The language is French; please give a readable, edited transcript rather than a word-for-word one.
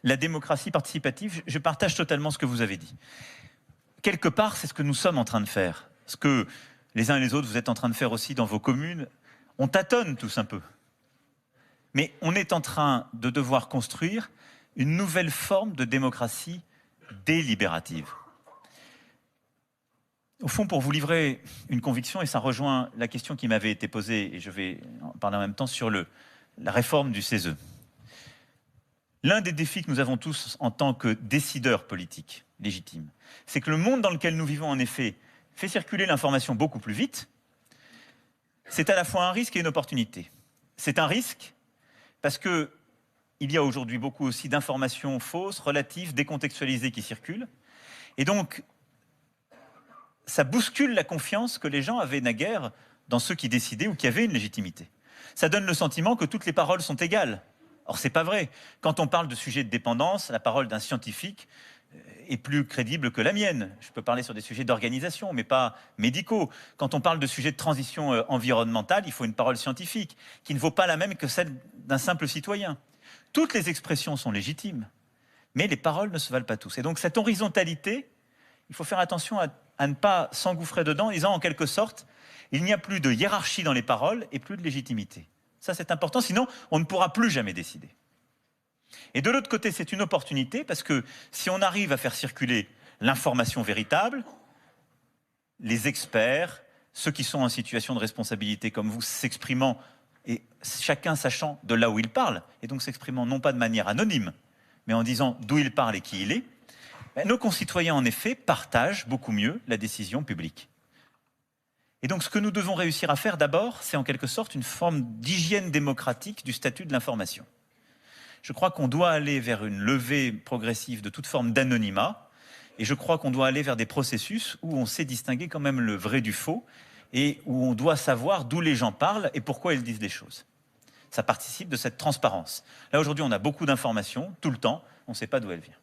la démocratie participative, je partage totalement ce que vous avez dit. Quelque part, c'est ce que nous sommes en train de faire. Ce que les uns et les autres, vous êtes en train de faire aussi dans vos communes. On tâtonne tous un peu. Mais on est en train de devoir construire une nouvelle forme de démocratie délibérative. Au fond, pour vous livrer une conviction, et ça rejoint la question qui m'avait été posée, et je vais en parler en même temps sur la réforme du CESE. L'un des défis que nous avons tous en tant que décideurs politiques légitimes, c'est que le monde dans lequel nous vivons, en effet, fait circuler l'information beaucoup plus vite. C'est à la fois un risque et une opportunité. C'est un risque parce qu'il y a aujourd'hui beaucoup aussi d'informations fausses, relatives, décontextualisées qui circulent. Et donc, ça bouscule la confiance que les gens avaient naguère dans ceux qui décidaient ou qui avaient une légitimité. Ça donne le sentiment que toutes les paroles sont égales. Or, c'est pas vrai. Quand on parle de sujets de dépendance, la parole d'un scientifique est plus crédible que la mienne. Je peux parler sur des sujets d'organisation, mais pas médicaux. Quand on parle de sujets de transition environnementale, il faut une parole scientifique qui ne vaut pas la même que celle d'un simple citoyen. Toutes les expressions sont légitimes, mais les paroles ne se valent pas tous. Et donc, cette horizontalité, il faut faire attention à ne pas s'engouffrer dedans en disant, en quelque sorte, il n'y a plus de hiérarchie dans les paroles et plus de légitimité. Ça, c'est important, sinon on ne pourra plus jamais décider. Et de l'autre côté, c'est une opportunité parce que si on arrive à faire circuler l'information véritable, les experts, ceux qui sont en situation de responsabilité comme vous, s'exprimant et chacun sachant de là où il parle, et donc s'exprimant non pas de manière anonyme, mais en disant d'où il parle et qui il est, nos concitoyens, en effet, partagent beaucoup mieux la décision publique. Et donc, ce que nous devons réussir à faire d'abord, c'est en quelque sorte une forme d'hygiène démocratique du statut de l'information. Je crois qu'on doit aller vers une levée progressive de toute forme d'anonymat, et je crois qu'on doit aller vers des processus où on sait distinguer quand même le vrai du faux, et où on doit savoir d'où les gens parlent et pourquoi ils disent des choses. Ça participe de cette transparence. Là, aujourd'hui, on a beaucoup d'informations, tout le temps, on ne sait pas d'où elles viennent.